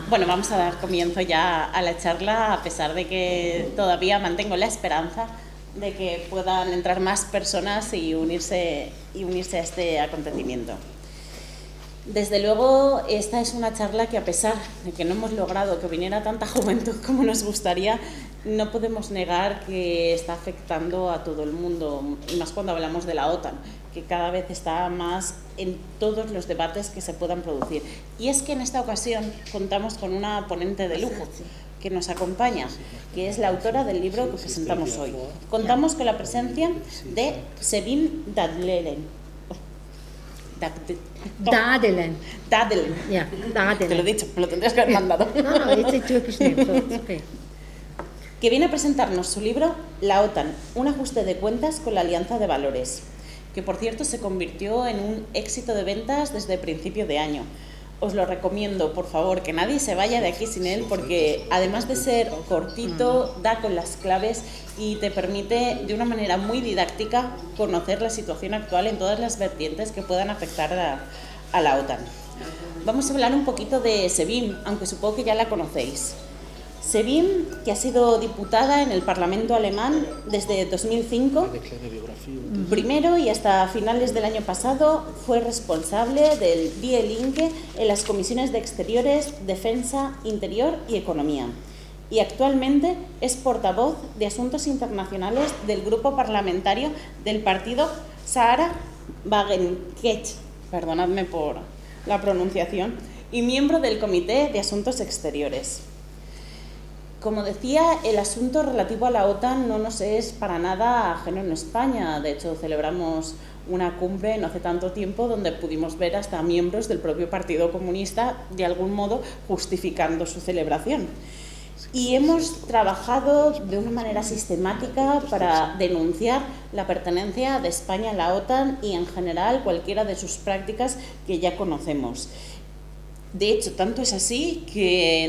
Bueno, vamos a dar comienzo ya a la charla, a pesar de que todavía mantengo la esperanza de que puedan entrar más personas y unirse a este acontecimiento. Desde luego, esta es una charla que, a pesar de que no hemos logrado que viniera tanta juventud como nos gustaría, no podemos negar que está afectando a todo el mundo, y más cuando hablamos de la OTAN, que cada vez está más en todos los debates que se puedan producir. Y es que en esta ocasión contamos con una ponente de lujo que nos acompaña, que es la autora del libro que presentamos hoy. Contamos con la presencia de Sevim Dadelen. Dadelen. Dadelen. Yeah, Dadelen. Te lo he dicho, me lo tendrías que haber mandado. No, it's a Turkish name, so it's okay. Que viene a presentarnos su libro La OTAN, un ajuste de cuentas con la Alianza de Valores, que por cierto se convirtió en un éxito de ventas desde principio de año. Os lo recomiendo, por favor, que nadie se vaya de aquí sin él, porque además de ser cortito, da con las claves y te permite de una manera muy didáctica conocer la situación actual en todas las vertientes que puedan afectar a la OTAN. Vamos a hablar un poquito de Sevim, aunque supongo que ya la conocéis. Sevim, que ha sido diputada en el Parlamento alemán desde 2005, primero y hasta finales del año pasado fue responsable del Die Linke en las comisiones de Exteriores, Defensa, Interior y Economía. Y actualmente es portavoz de Asuntos Internacionales del grupo parlamentario del partido Sahara Wagenknecht, perdonadme por la pronunciación, y miembro del Comité de Asuntos Exteriores. Como decía, el asunto relativo a la OTAN no nos es para nada ajeno en España. De hecho, celebramos una cumbre no hace tanto tiempo donde pudimos ver hasta miembros del propio Partido Comunista, de algún modo, justificando su celebración. Y hemos trabajado de una manera sistemática para denunciar la pertenencia de España a la OTAN y, en general, cualquiera de sus prácticas que ya conocemos. De hecho, tanto es así que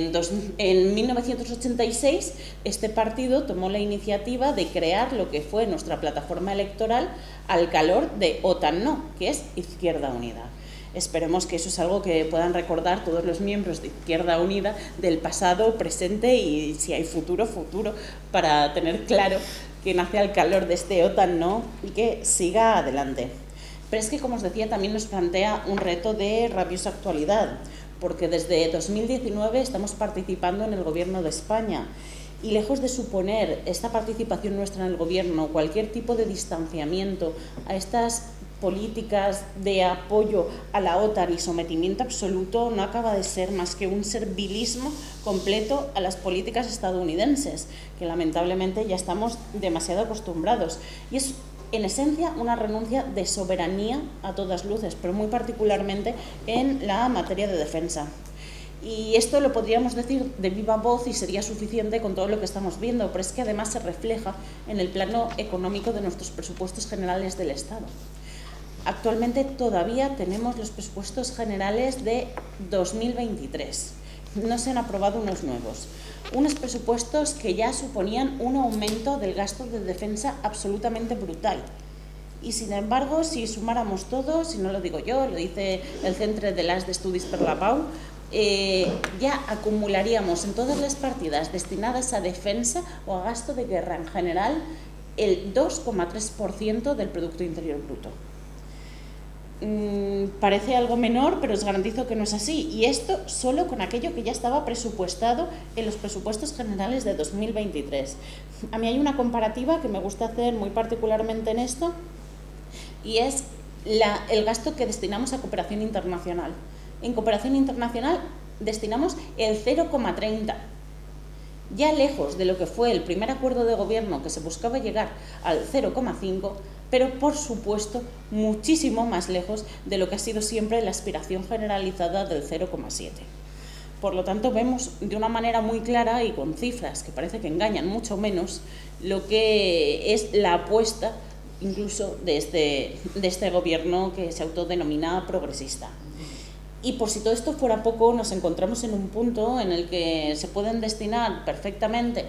en 1986 este partido tomó la iniciativa de crear lo que fue nuestra plataforma electoral al calor de OTAN No, que es Izquierda Unida. Esperemos que eso es algo que puedan recordar todos los miembros de Izquierda Unida del pasado, presente y, si hay futuro, para tener claro que nace al calor de este OTAN No y que siga adelante. Pero es que, como os decía, también nos plantea un reto de rabiosa actualidad, porque desde 2019 estamos participando en el Gobierno de España y, lejos de suponer esta participación nuestra en el Gobierno cualquier tipo de distanciamiento a estas políticas de apoyo a la OTAN y sometimiento absoluto, no acaba de ser más que un servilismo completo a las políticas estadounidenses, que lamentablemente ya estamos demasiado acostumbrados. Y es, en esencia, una renuncia de soberanía a todas luces, pero muy particularmente en la materia de defensa. Y esto lo podríamos decir de viva voz y sería suficiente con todo lo que estamos viendo, pero es que además se refleja en el plano económico de nuestros presupuestos generales del Estado. Actualmente todavía tenemos los presupuestos generales de 2023. No se han aprobado unos nuevos. Unos presupuestos que ya suponían un aumento del gasto de defensa absolutamente brutal. Y, sin embargo, si sumáramos todo, si no lo digo yo, lo dice el Centre de l'As d'Estudis per la Pau, ya acumularíamos en todas las partidas destinadas a defensa o a gasto de guerra en general el 2,3% del Producto Interior Bruto. Parece algo menor, pero os garantizo que no es así. Y esto solo con aquello que ya estaba presupuestado en los presupuestos generales de 2023. A mí hay una comparativa que me gusta hacer muy particularmente en esto, y es el gasto que destinamos a cooperación internacional. En cooperación internacional destinamos el 0,30%. Ya lejos de lo que fue el primer acuerdo de gobierno, que se buscaba llegar al 0,5%, pero por supuesto muchísimo más lejos de lo que ha sido siempre la aspiración generalizada del 0,7%. Por lo tanto, vemos de una manera muy clara y con cifras que parece que engañan mucho menos lo que es la apuesta incluso de este gobierno que se autodenomina progresista. Y por si todo esto fuera poco, nos encontramos en un punto en el que se pueden destinar perfectamente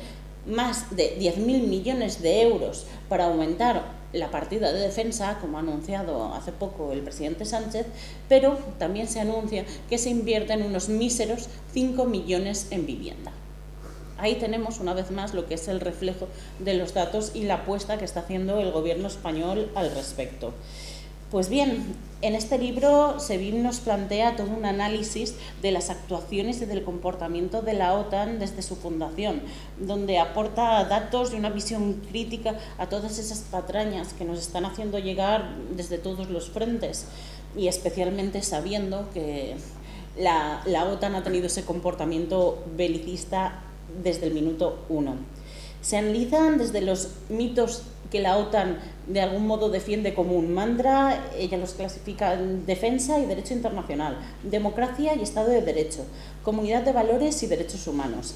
más de 10.000 millones de euros para aumentar la partida de defensa, como ha anunciado hace poco el presidente Sánchez, pero también se anuncia que se invierten unos míseros 5 millones en vivienda. Ahí tenemos una vez más lo que es el reflejo de los datos y la apuesta que está haciendo el gobierno español al respecto. Pues bien, en este libro Sevim nos plantea todo un análisis de las actuaciones y del comportamiento de la OTAN desde su fundación, donde aporta datos y una visión crítica a todas esas patrañas que nos están haciendo llegar desde todos los frentes, y especialmente sabiendo que la OTAN ha tenido ese comportamiento belicista desde el minuto 1. Se analizan desde los mitos que la OTAN de algún modo defiende como un mantra. Ella los clasifica en defensa y derecho internacional, democracia y Estado de Derecho, comunidad de valores y derechos humanos.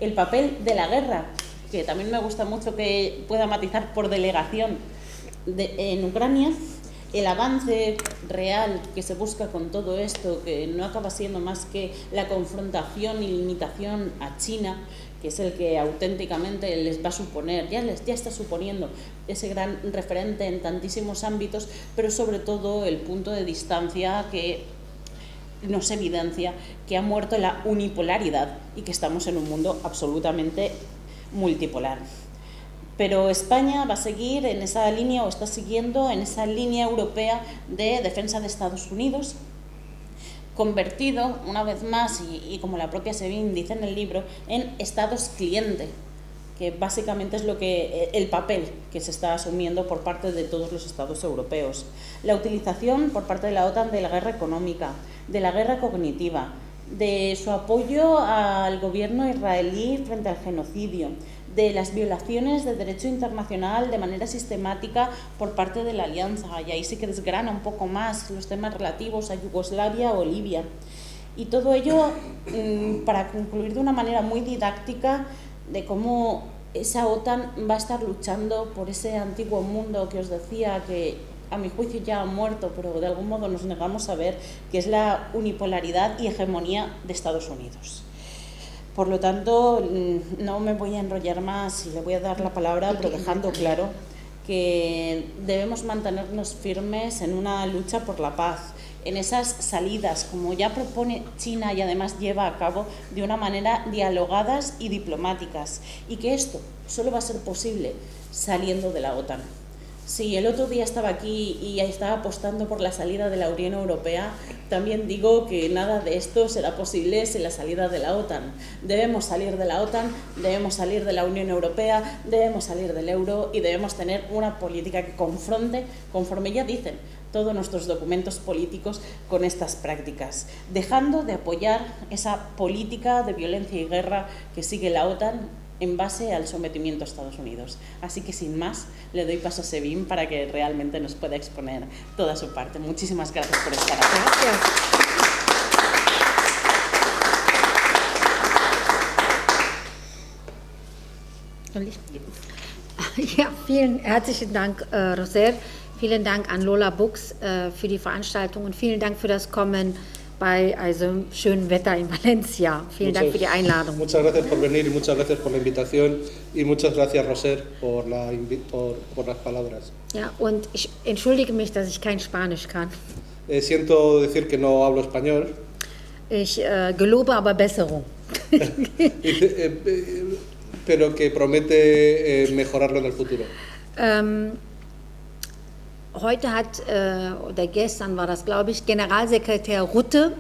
El papel de la guerra, que también me gusta mucho que pueda matizar por delegación en Ucrania, el avance real que se busca con todo esto, que no acaba siendo más que la confrontación y limitación a China, que es el que auténticamente les va a suponer, ya está suponiendo ese gran referente en tantísimos ámbitos, pero sobre todo el punto de distancia que nos evidencia que ha muerto la unipolaridad y que estamos en un mundo absolutamente multipolar. Pero España va a seguir en esa línea, o está siguiendo en esa línea europea de defensa de Estados Unidos, convertido una vez más, y como la propia Sevim dice en el libro, en estados cliente, que básicamente es el papel que se está asumiendo por parte de todos los estados europeos. La utilización por parte de la OTAN de la guerra económica, de la guerra cognitiva, de su apoyo al gobierno israelí frente al genocidio, de las violaciones del derecho internacional de manera sistemática por parte de la Alianza, y ahí sí que desgrana un poco más los temas relativos a Yugoslavia o Libia. Y todo ello para concluir de una manera muy didáctica de cómo esa OTAN va a estar luchando por ese antiguo mundo que os decía que a mi juicio ya ha muerto, pero de algún modo nos negamos a ver, que es la unipolaridad y hegemonía de Estados Unidos. Por lo tanto, no me voy a enrollar más y le voy a dar la palabra, pero dejando claro que debemos mantenernos firmes en una lucha por la paz, en esas salidas, como ya propone China y además lleva a cabo de una manera dialogadas y diplomáticas, y que esto solo va a ser posible saliendo de la OTAN. Si el otro día estaba aquí y estaba apostando por la salida de la Unión Europea, también digo que nada de esto será posible sin la salida de la OTAN. Debemos salir de la OTAN, debemos salir de la Unión Europea, debemos salir del euro y debemos tener una política que confronte, conforme ya dicen todos nuestros documentos políticos, con estas prácticas, dejando de apoyar esa política de violencia y guerra que sigue la OTAN en base al sometimiento a Estados Unidos. Así que sin más, le doy paso a Sevim para que realmente nos pueda exponer toda su parte. Muchísimas gracias por estar aquí. Gracias. Ja, vielen herzlichen Dank, Roser. Vielen Dank an Lola Books für die Veranstaltung und vielen Dank für das Kommen bei schönem Wetter in Valencia. Vielen Dank für die Einladung. Muchas gracias por venir y muchas gracias por la invitación y muchas gracias, Roser, por las palabras. Ja, und ich entschuldige mich, dass ich kein Spanisch kann. Siento decir que no hablo español. Ich gelobe aber Besserung. Pero que promete mejorarlo en el futuro. Heute hat, oder gestern war das, glaube ich, Generalsekretär Rutte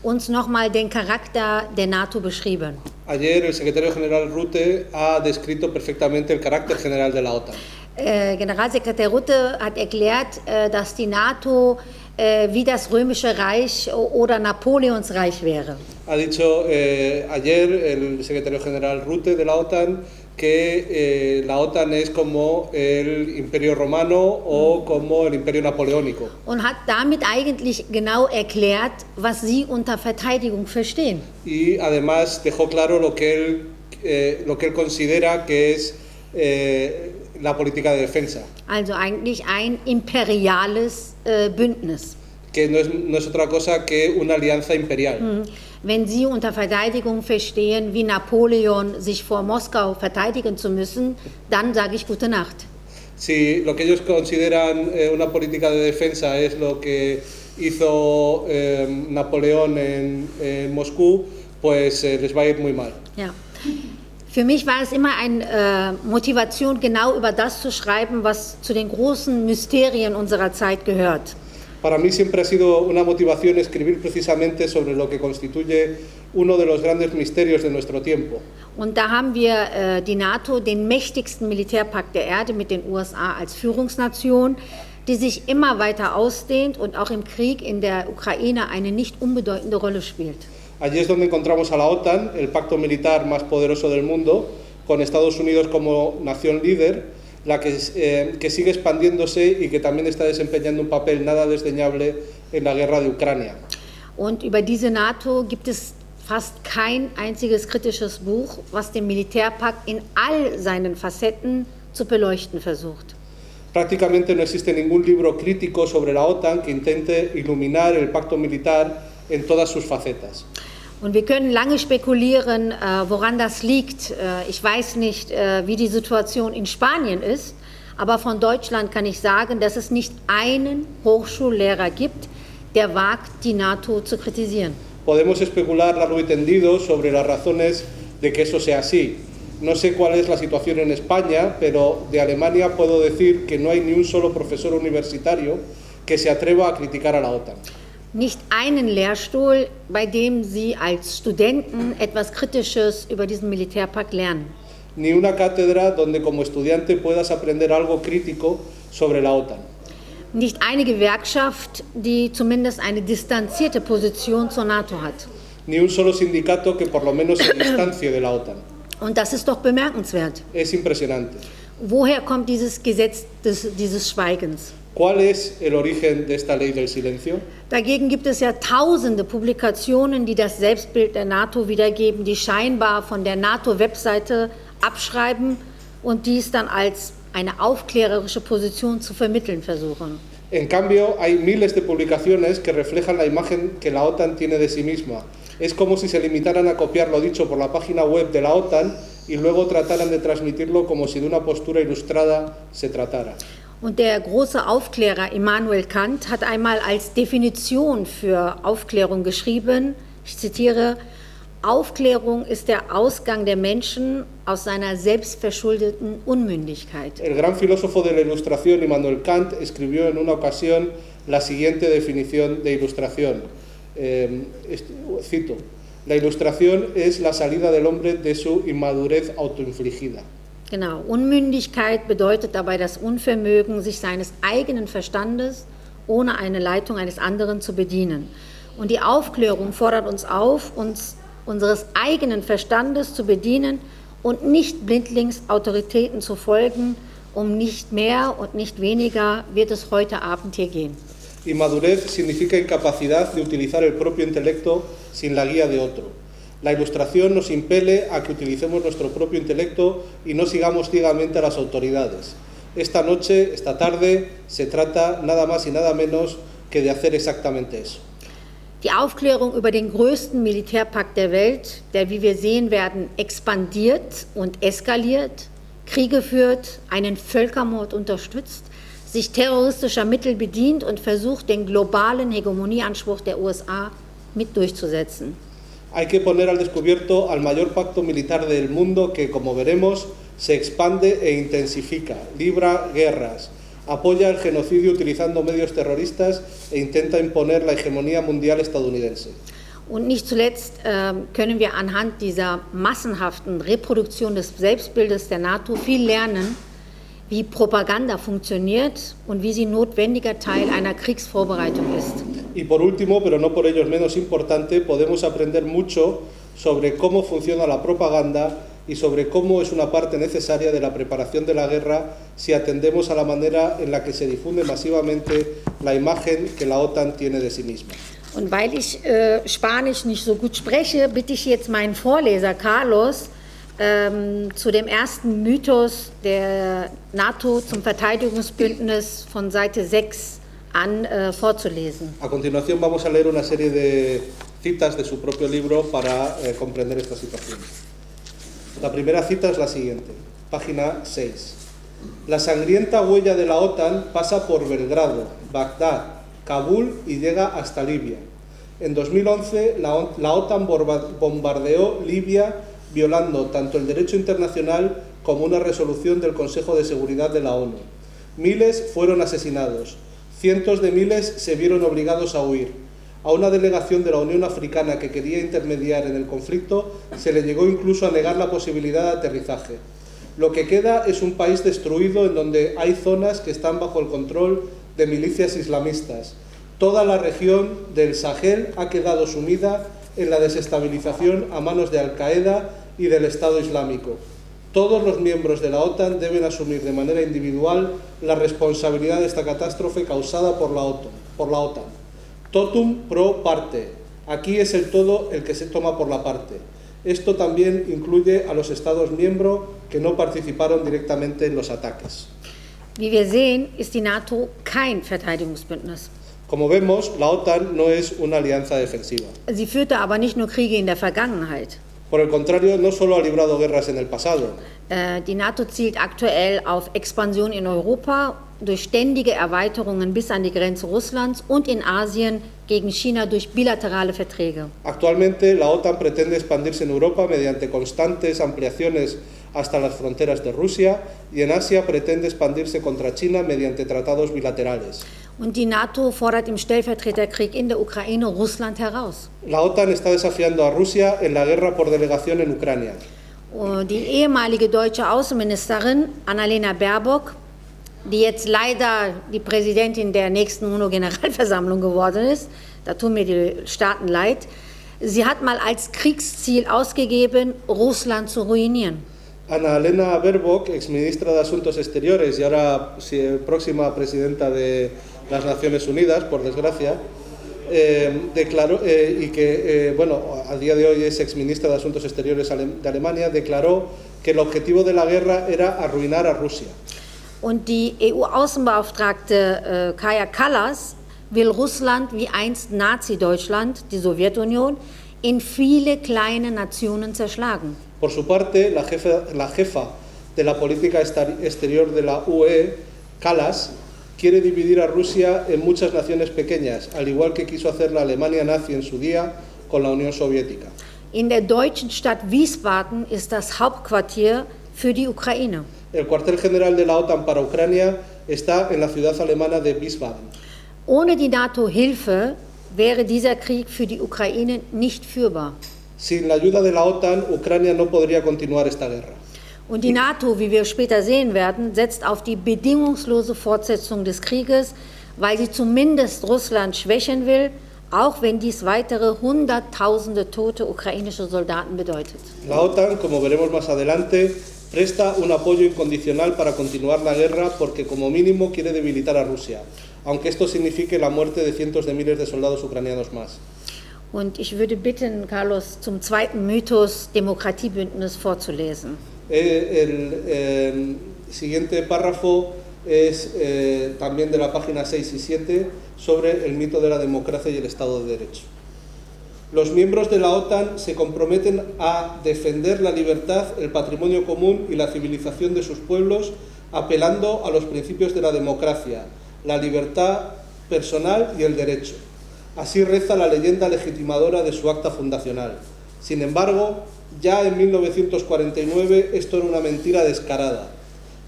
uns nochmal den Charakter der NATO beschrieben. Ayer el secretario general Rutte ha descrito perfectamente el carácter general de la OTAN. Generalsekretär Rutte hat erklärt, dass die NATO wie das Römische Reich oder Napoleonsreich wäre. Ha dicho ayer el secretario general Rutte de la OTAN que la OTAN es como el Imperio Romano o como el Imperio Napoleónico. Und hat damit eigentlich genau erklärt, was sie unter Verteidigung verstehen. Y además dejó claro lo que él considera que es la política de defensa. Also eigentlich ein imperiales Bündnis. que no es otra cosa que una alianza imperial. Wenn Sie unter Verteidigung verstehen, wie Napoleon sich vor Moskau verteidigen zu müssen, dann sage ich gute Nacht. Si lo que ellos consideran una política de defensa es lo que hizo Napoleón en Moscú, pues les va a ir muy mal. Ja. Für mich war es immer eine Motivation, genau über das zu schreiben, was zu den großen Mysterien unserer Zeit gehört. Para mí siempre ha sido una motivación escribir precisamente sobre lo que constituye uno de los grandes misterios de nuestro tiempo. Und da haben wir die NATO, den mächtigsten Militärpakt der Erde mit den USA als Führungsnation, die sich immer weiter ausdehnt und auch im Krieg in der Ukraine eine nicht unbedeutende Rolle spielt. Allí es donde encontramos a la OTAN, el pacto militar más poderoso del mundo, con Estados Unidos como nación líder, la que sigue expandiéndose y que también está desempeñando un papel nada desdeñable en la guerra de Ucrania. Und über diese NATO gibt es fast kein einziges kritisches Buch, was den Militärpakt in all seinen Facetten zu beleuchten versucht. Prácticamente no existe ningún libro crítico sobre la OTAN que intente iluminar el pacto militar en todas sus facetas. Und wir können lange spekulieren, woran das liegt. Ich weiß nicht, wie die Situation in Spanien ist, aber von Deutschland kann ich sagen, dass es nicht einen Hochschullehrer gibt, der wagt, die NATO zu kritisieren. Podemos especular largo y tendido sobre las razones de que eso sea así. No sé cuál es la situación en España, pero de Alemania puedo decir que no hay ni un solo profesor universitario que se atreva a criticar a la OTAN. Nicht einen Lehrstuhl, bei dem Sie als Studenten etwas Kritisches über diesen Militärpakt lernen. Ni una cátedra donde como estudiante puedas aprender algo crítico sobre la OTAN. Nicht eine Gewerkschaft, die zumindest eine distanzierte Position zur NATO hat. Ni un solo sindicato que por lo menos se distancie de la OTAN. Und das ist doch bemerkenswert. Es impresionante. Woher kommt dieses Gesetz dieses Schweigens? ¿Cuál es el origen de esta ley del silencio? Dagegen gibt es ja tausende Publikationen, die das Selbstbild der NATO wiedergeben, die scheinbar von der NATO-Webseite abschreiben und dies dann als eine aufklärerische Position zu vermitteln versuchen. En cambio, hay miles de publicaciones que reflejan la imagen que la OTAN tiene de sí misma. Es como si se limitaran a copiar lo dicho por la página web de la OTAN y luego trataran de transmitirlo como si de una postura ilustrada se tratara. Und der große Aufklärer Immanuel Kant hat einmal als Definition für Aufklärung geschrieben, ich zitiere, Aufklärung ist der Ausgang der Menschen aus seiner selbstverschuldeten Unmündigkeit. El gran filósofo de la Ilustración, Immanuel Kant, escribió en una ocasión la siguiente definición de ilustración. Cito, la ilustración es la salida del hombre de su inmadurez autoinfligida. Genau, Unmündigkeit bedeutet dabei das Unvermögen, sich seines eigenen Verstandes ohne eine Leitung eines anderen zu bedienen. Und die Aufklärung fordert uns auf, uns unseres eigenen Verstandes zu bedienen und nicht blindlings Autoritäten zu folgen. Um nicht mehr und nicht weniger wird es heute Abend hier gehen. Inmadurez significa incapacidad de utilizar el propio intelecto sin la guía de otro. La ilustración nos impele a que utilicemos nuestro propio intelecto y no sigamos ciegamente a las autoridades. Esta noche, esta tarde, se trata nada más y nada menos que de hacer exactamente eso. Die Aufklärung über den größten Militärpakt der Welt, der, wie wir sehen werden, expandiert und eskaliert, Kriege führt, einen Völkermord unterstützt, sich terroristischer Mittel bedient und versucht, den globalen Hegemonieanspruch der USA mit durchzusetzen. Hay que poner al descubierto al mayor pacto militar del mundo que, como veremos, se expande e intensifica, libra guerras, apoya el genocidio utilizando medios terroristas e intenta imponer la hegemonía mundial estadounidense. Und nicht zuletzt können wir anhand dieser massenhaften Reproduktion des Selbstbildes der NATO viel lernen, wie Propaganda funktioniert und wie sie notwendiger Teil einer Kriegsvorbereitung ist. Y por último, pero no por ello menos importante, podemos aprender mucho sobre cómo funciona la propaganda y sobre cómo es una parte necesaria de la preparación de la guerra si atendemos a la manera en la que se difunde masivamente la imagen que la OTAN tiene de sí misma. Und weil ich Spanisch nicht so gut spreche, bitte ich jetzt meinen Vorleser Carlos zu dem ersten Mythos der NATO zum Verteidigungsbündnis von Seite 6 an, vorzulesen. A continuación vamos a leer una serie de citas de su propio libro para comprender esta situación. La primera cita es la siguiente, página 6. La sangrienta huella de la OTAN pasa por Belgrado, Bagdad, Kabul y llega hasta Libia. En 2011 la OTAN bombardeó Libia violando tanto el derecho internacional como una resolución del Consejo de Seguridad de la ONU. Miles fueron asesinados, cientos de miles se vieron obligados a huir. A una delegación de la Unión Africana que quería intermediar en el conflicto se le llegó incluso a negar la posibilidad de aterrizaje. Lo que queda es un país destruido en donde hay zonas que están bajo el control de milicias islamistas. Toda la región del Sahel ha quedado sumida en la desestabilización a manos de Al-Qaeda y del Estado Islámico. Todos los miembros de la OTAN deben asumir de manera individual la responsabilidad de esta catástrofe causada por la OTAN. Totum pro parte. Aquí es el todo el que se toma por la parte. Esto también incluye a los Estados miembros que no participaron directamente en los ataques. Wie wir sehen, ist die NATO kein Verteidigungsbündnis. Como vemos, la OTAN no es una alianza defensiva. Sie führte aber nicht nur Kriege in der Vergangenheit. Por el contrario, no solo ha librado guerras en el pasado. Die NATO zielt aktuell auf Expansion in Europa durch ständige Erweiterungen bis an die Grenze Russlands und in Asien gegen China durch bilaterale Verträge. Actualmente, la OTAN pretende expandirse en Europa mediante constantes ampliaciones hasta las fronteras de Rusia y en Asia pretende expandirse contra China mediante tratados bilaterales. Und die NATO fordert im Stellvertreterkrieg in der Ukraine Russland heraus. La OTAN está desafiando a Rusia en la guerra por delegación en Ucrania. Die ehemalige deutsche Außenministerin Annalena Baerbock, die jetzt leider die Präsidentin der nächsten UNO-Generalversammlung geworden ist, da tun mir die Staaten leid, sie hat mal als Kriegsziel ausgegeben, Russland zu ruinieren. Annalena Baerbock, exministra de Asuntos Exteriores y ahora próxima presidenta de las Naciones Unidas, por desgracia, declaró, y que, a día de hoy es exministra de Asuntos Exteriores de Alemania, declaró que el objetivo de la guerra era arruinar a Rusia. Und die EU-Außenbeauftragte Kaja Kallas will Russland wie einst Nazi-Deutschland, die Sowjetunion, in viele kleine Nationen zerschlagen. Por su parte, la jefa de la política exterior de la UE, Kallas, quiere dividir a Rusia en muchas naciones pequeñas, al igual que quiso hacer la Alemania nazi en su día con la Unión Soviética. In der deutschen Stadt Wiesbaden ist das Hauptquartier für die Ukraine. El cuartel general de la OTAN para Ucrania está en la ciudad alemana de Wiesbaden. Ohne die NATO-Hilfe wäre dieser Krieg für die Ukraine nicht führbar. Sin la ayuda de la OTAN, Ucrania no podría continuar esta guerra. Und die NATO, wie wir später sehen werden, setzt auf die bedingungslose Fortsetzung des Krieges, weil sie zumindest Russland schwächen will, auch wenn dies weitere Hunderttausende tote ukrainische Soldaten bedeutet. La OTAN, como veremos más adelante, presta un apoyo incondicional para continuar la guerra porque como mínimo quiere debilitar a Rusia, aunque esto signifique la muerte de cientos de miles de soldados ucranianos más. Und ich würde bitten, Carlos, zum zweiten Mythos Demokratiebündnis vorzulesen. El siguiente párrafo es también de la página 6 y 7 sobre el mito de la democracia y el Estado de Derecho. Los miembros de la OTAN se comprometen a defender la libertad, el patrimonio común y la civilización de sus pueblos, apelando a los principios de la democracia, la libertad personal y el derecho. Así reza la leyenda legitimadora de su acta fundacional. Sin embargo, ya en 1949 esto era una mentira descarada.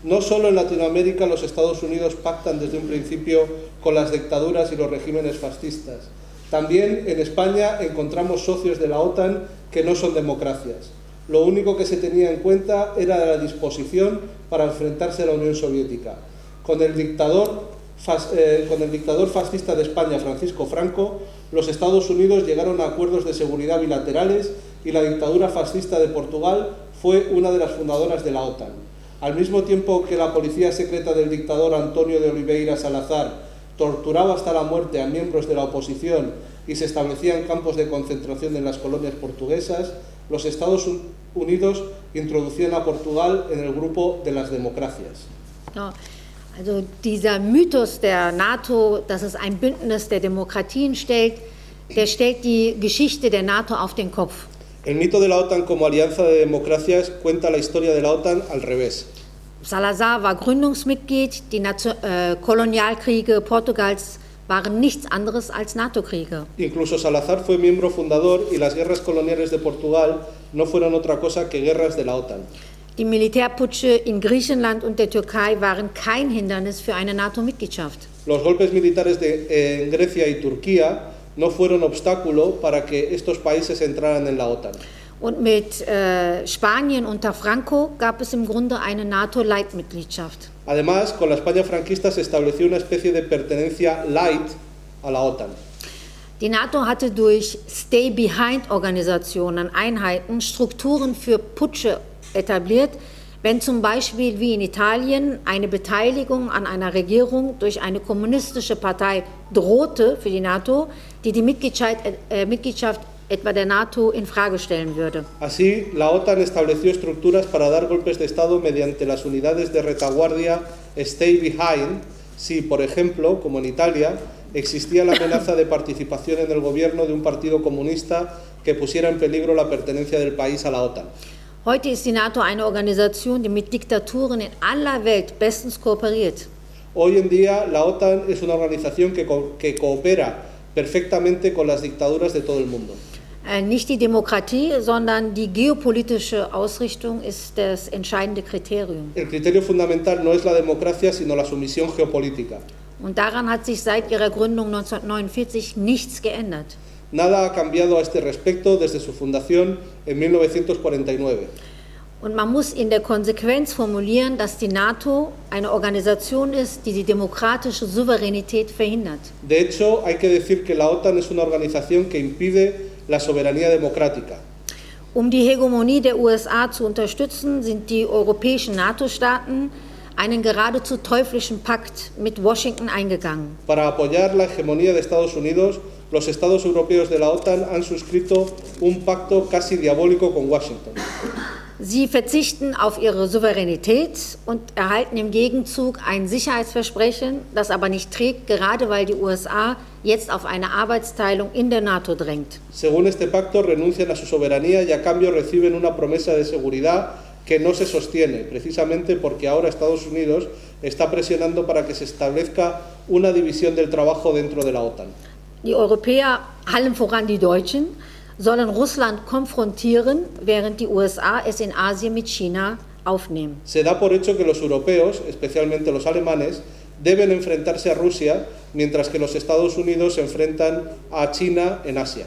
No solo en Latinoamérica los Estados Unidos pactan desde un principio con las dictaduras y los regímenes fascistas. También en España encontramos socios de la OTAN que no son democracias. Lo único que se tenía en cuenta era la disposición para enfrentarse a la Unión Soviética. Con el dictador fascista de España, Francisco Franco, los Estados Unidos llegaron a acuerdos de seguridad bilaterales y la dictadura fascista de Portugal fue una de las fundadoras de la OTAN. Al mismo tiempo que la policía secreta del dictador Antonio de Oliveira Salazar torturaba hasta la muerte a miembros de la oposición y se establecían campos de concentración en las colonias portuguesas, los Estados Unidos introducían a Portugal en el grupo de las democracias. Ja. Also dieser Mythos der NATO, dass es ein Bündnis der Demokratien stellt, der stellt die Geschichte der NATO auf den Kopf. El mito de la OTAN como alianza de democracias cuenta la historia de la OTAN al revés. Salazar war Gründungsmitglied, die Kolonialkriege Portugals waren nichts anderes als NATO-Kriege. Incluso Salazar fue miembro fundador y las guerras coloniales de Portugal no fueron otra cosa que guerras de la OTAN. Die Militärputsche in Griechenland und der Türkei waren kein Hindernis für eine NATO-Mitgliedschaft. Los golpes militares en Grecia y Turquía no fueron obstáculo para que estos países entraran en la OTAN. Und mit Spanien unter Franco gab es im Grunde eine NATO-Leitmitgliedschaft. Además, con la España franquista se estableció una especie de pertenencia light a la OTAN. Die NATO hatte durch Stay-Behind-Organisationen, Einheiten, Strukturen für Putsche etabliert, wenn zum Beispiel wie in Italien eine Beteiligung an einer Regierung durch eine kommunistische Partei drohte für die NATO, die Mitgliedschaft etwa der NATO in Frage stellen würde. Así, la OTAN estableció estructuras para dar golpes de Estado mediante las unidades de retaguardia Stay Behind, si, por ejemplo, como en Italia, existía la amenaza de participación en el gobierno de un partido comunista que pusiera en peligro la pertenencia del país a la OTAN. Heute ist die NATO eine Organisation, die mit Diktaturen in aller Welt bestens kooperiert. Hoy en día, la OTAN es una organización que coopera perfectamente con las dictaduras de todo el mundo. Nicht die Demokratie, sondern die geopolitische Ausrichtung ist das entscheidende Kriterium. El criterio fundamental no es la democracia, sino la sumisión geopolítica. Und daran hat sich seit ihrer Gründung 1949 nichts geändert. Nada ha cambiado a este respecto desde su fundación en 1949. Und man muss in der Konsequenz formulieren, dass die NATO eine Organisation ist, die die demokratische Souveränität verhindert. De hecho, hay que decir que la OTAN es una organización que impide la soberanía democrática. Um die Hegemonie der USA zu unterstützen, sind die europäischen NATO-Staaten einen geradezu teuflischen Pakt mit Washington eingegangen. Para apoyar la hegemonía de Estados Unidos, los Estados europeos de la OTAN han suscrito un pacto casi diabólico con Washington. Sie verzichten auf ihre Souveränität und erhalten im Gegenzug ein Sicherheitsversprechen, das aber nicht trägt, gerade weil die USA jetzt auf eine Arbeitsteilung in der NATO drängt. Según este pacto, renuncian a su soberanía y a cambio reciben una promesa de seguridad que no se sostiene, precisamente porque ahora Estados Unidos está presionando para que se establezca una división del trabajo dentro de la OTAN. Die Europäer, allen voran die Deutschen, sollen Russland konfrontieren, während die USA es in Asien mit China aufnehmen. Se da por hecho que los europeos, especialmente los alemanes, deben enfrentarse a Rusia, mientras que los Estados Unidos se enfrentan a China en Asia.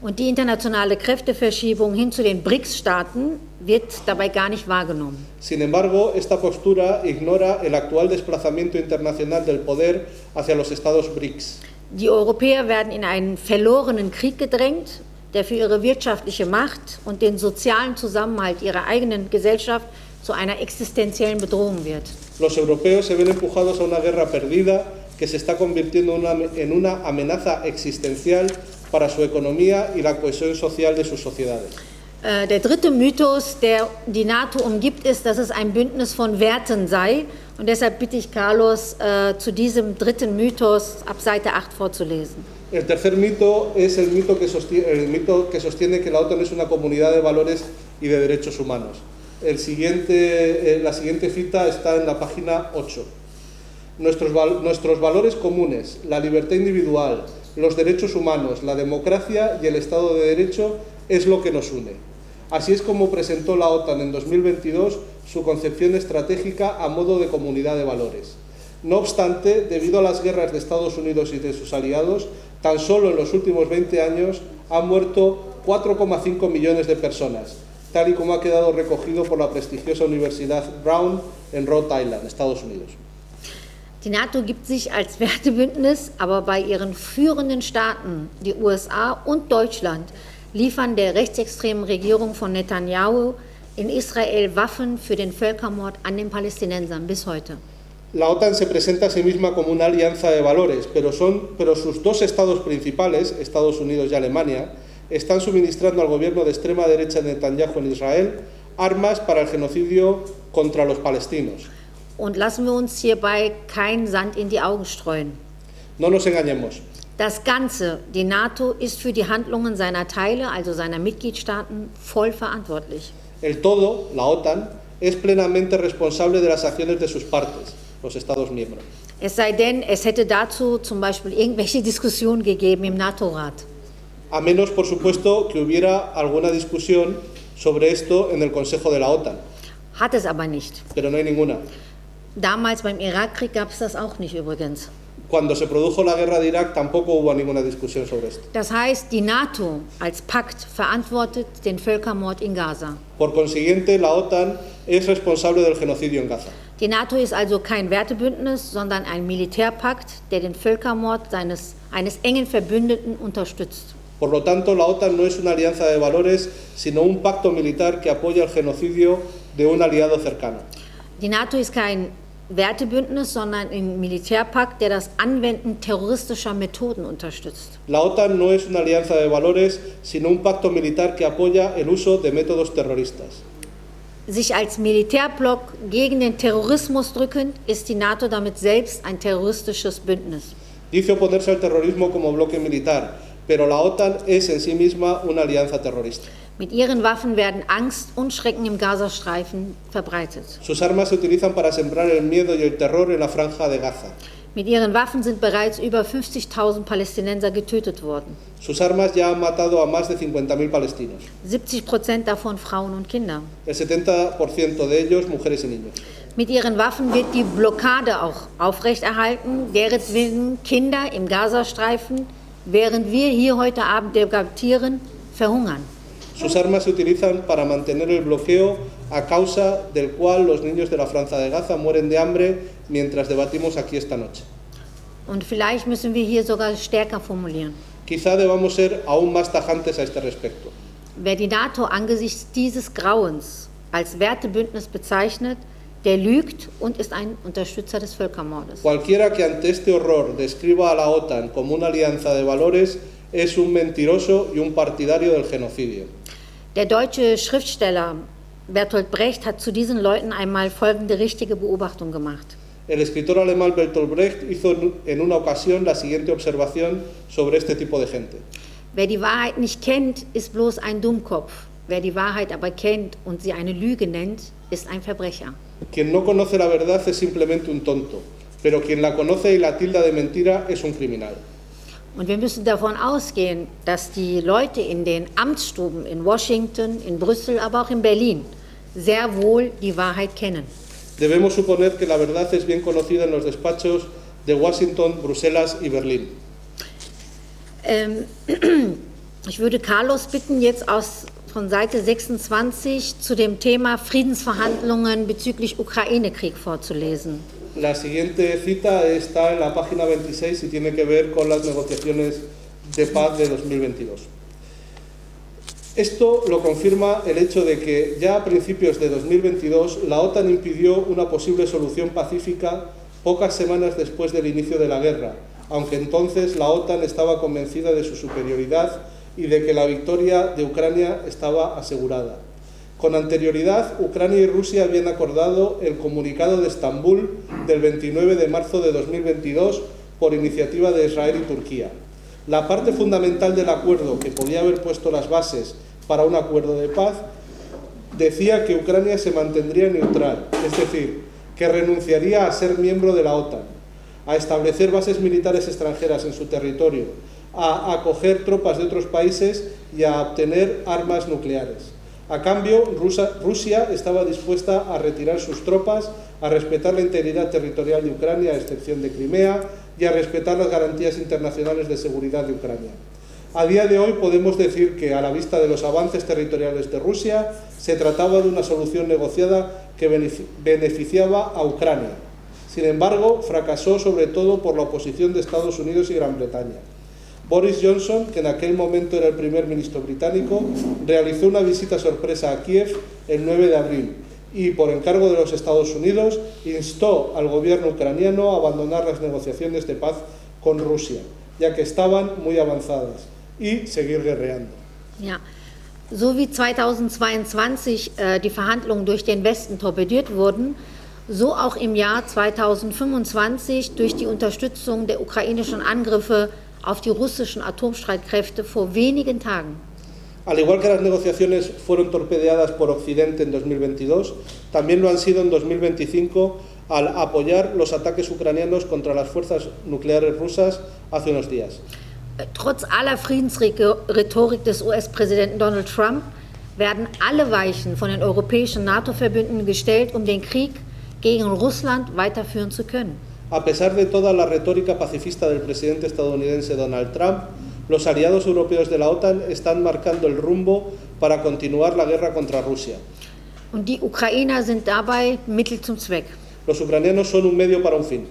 Und die internationale Kräfteverschiebung hin zu den BRICS-Staaten wird dabei gar nicht wahrgenommen. Sin embargo, esta postura ignora el actual desplazamiento internacional del poder hacia los Estados BRICS. Die Europäer werden in einen verlorenen Krieg gedrängt, der für ihre wirtschaftliche Macht und den sozialen Zusammenhalt ihrer eigenen Gesellschaft zu einer existenziellen Bedrohung wird. Los europeos se ven empujados a una guerra perdida que se está convirtiendo en una amenaza existencial para su economía y la cohesión social de sus sociedades. Der dritte Mythos, der die NATO umgibt, ist, dass es ein Bündnis von Werten sei. Und deshalb bitte ich Carlos, zu diesem dritten Mythos ab Seite 8 vorzulesen. El tercer mito es el mito que sostiene que la OTAN es una comunidad de valores y de derechos humanos. La siguiente cita está en la página 8. Nuestros valores comunes, la libertad individual, los derechos humanos, la democracia y el Estado de Derecho es lo que nos une. Así es como presentó la OTAN en 2022 su concepción estratégica a modo de comunidad de valores. No obstante, debido a las guerras de Estados Unidos y de sus aliados, tan solo en los últimos 20 años han muerto 4,5 millones de personas, tal y como ha quedado recogido por la prestigiosa Universidad Brown en Rhode Island, Estados Unidos. Die NATO gibt sich als Wertebündnis, aber bei ihren führenden Staaten, die USA und Deutschland, liefern der rechtsextremen Regierung von Netanyahu in Israel Waffen für den Völkermord an den Palästinensern bis heute. La OTAN se presenta a sí misma como una alianza de valores, pero sus dos estados principales, Estados Unidos y Alemania, están suministrando al gobierno de extrema derecha de Netanyahu en Israel armas para el genocidio contra los palestinos. Und lassen wir uns hierbei keinen Sand in die Augen streuen. No nos engañemos. Das Ganze, die NATO, ist für die Handlungen seiner Teile, also seiner Mitgliedstaaten, voll verantwortlich. El todo, la OTAN, es plenamente responsable de las acciones de sus partes, los Estados miembros. Es sei denn, es hätte dazu zum Beispiel irgendwelche Diskussionen gegeben im NATO-Rat. A menos, por supuesto, que hubiera alguna discusión sobre esto en el Consejo de la OTAN, Hat es aber nicht. pero no hay ninguna. Damals beim Irakkrieg gab es das auch nicht übrigens. Cuando se produjo la guerra de Irak tampoco hubo ninguna discusión sobre esto. Das heißt, die NATO als Pakt verantwortet den Völkermord in Gaza. Por consiguiente, la OTAN es responsable del genocidio en Gaza. Die NATO ist also kein Wertebündnis, sondern ein Militärpakt, der den Völkermord eines engen Verbündeten unterstützt. Por lo tanto, la OTAN no es una alianza de valores, sino un pacto militar que apoya el genocidio de un aliado cercano. Die NATO ist kein Wertebündnis, sondern ein Militärpakt, der das Anwenden terroristischer Methoden unterstützt. La OTAN no es una alianza de valores, sino un pacto militar que apoya el uso de métodos terroristas. Sich als Militärblock gegen den Terrorismus drückend, ist die NATO damit selbst ein terroristisches Bündnis. Dice oponerse al terrorismo como bloque militar, pero la OTAN es en sí misma una alianza terrorista. Mit ihren Waffen werden Angst und Schrecken im Gazastreifen verbreitet. Sus armas se utilizan para sembrar el miedo y el terror en la franja de Gaza. Mit ihren Waffen sind bereits über 50.000 Palästinenser getötet worden. Sus armas ya han matado a más de 50.000 palestinos. 70% davon Frauen und Kinder. El 70% de ellos mujeres y niños. Mit ihren Waffen wird die Blockade auch aufrechterhalten, deretwillen Kinder im Gazastreifen, während wir hier heute Abend debattieren, verhungern. Sus armas se utilizan para mantener el bloqueo a causa del cual los niños de la franja de Gaza mueren de hambre mientras debatimos aquí esta noche. Und vielleicht müssen wir hier sogar stärker formulieren. Quizá debamos ser aún más tajantes a este respecto. Wer die NATO angesichts dieses Grauens als Wertebündnis bezeichnet, der lügt und ist ein Unterstützer des Völkermordes. Cualquiera que ante este horror describa a la OTAN como una alianza de valores es un mentiroso y un partidario del genocidio. Der deutsche Schriftsteller Bertolt Brecht hat zu diesen Leuten einmal folgende richtige Beobachtung gemacht. El escritor alemán Bertolt Brecht hizo en una ocasión la siguiente observación sobre este tipo de gente. Wer die Wahrheit nicht kennt, ist bloß ein Dummkopf. Wer die Wahrheit aber kennt und sie eine Lüge nennt, ist ein Verbrecher. Quien no conoce la verdad es simplemente un tonto, pero quien la conoce y la tilda de mentira es un criminal. Und wir müssen davon ausgehen, dass die Leute in den Amtsstuben in Washington, in Brüssel, aber auch in Berlin sehr wohl die Wahrheit kennen. Debemos suponer que la verdad es bien conocida en los despachos de Washington, Bruselas y Berlín. Ich würde Carlos bitten, jetzt von Seite 26 zu dem Thema Friedensverhandlungen bezüglich Ukraine-Krieg vorzulesen. La siguiente cita está en la página 26 y tiene que ver con las negociaciones de paz de 2022. Esto lo confirma el hecho de que ya a principios de 2022 la OTAN impidió una posible solución pacífica pocas semanas después del inicio de la guerra, aunque entonces la OTAN estaba convencida de su superioridad y de que la victoria de Ucrania estaba asegurada. Con anterioridad, Ucrania y Rusia habían acordado el Comunicado de Estambul del 29 de marzo de 2022 por iniciativa de Israel y Turquía. La parte fundamental del acuerdo, que podía haber puesto las bases para un acuerdo de paz, decía que Ucrania se mantendría neutral, es decir, que renunciaría a ser miembro de la OTAN, a establecer bases militares extranjeras en su territorio, a acoger tropas de otros países y a obtener armas nucleares. A cambio, Rusia estaba dispuesta a retirar sus tropas, a respetar la integridad territorial de Ucrania, a excepción de Crimea, y a respetar las garantías internacionales de seguridad de Ucrania. A día de hoy podemos decir que, a la vista de los avances territoriales de Rusia, se trataba de una solución negociada que beneficiaba a Ucrania. Sin embargo, fracasó sobre todo por la oposición de Estados Unidos y Gran Bretaña. Boris Johnson, que en aquel momento era el primer ministro británico, realizó una visita sorpresa a Kiev el 9 de abril y, por encargo de los Estados Unidos, instó al gobierno ucraniano a abandonar las negociaciones de paz con Rusia, ya que estaban muy avanzadas, y seguir guerreando. Ja. So wie 2022 die Verhandlungen durch den Westen torpediert wurden, so auch im Jahr 2025 durch die Unterstützung der ukrainischen Angriffe auf die russischen Atomstreitkräfte vor wenigen Tagen. Al igual que las negociaciones fueron torpedeadas por Occidente en 2022, también lo han sido en 2025 al apoyar los ataques ucranianos contra las fuerzas nucleares rusas hace unos días. Trotz aller Friedensrhetorik des US-Präsidenten Donald Trump werden alle Weichen von den europäischen NATO-Verbünden gestellt, um den Krieg gegen Russland weiterführen zu können. A pesar de toda la retórica pacifista del presidente estadounidense Donald Trump, los aliados europeos de la OTAN están marcando el rumbo para continuar la guerra contra Rusia. Und die Ukrainer sind dabei Mittel zum Zweck. Los ucranianos son un medio para un fin.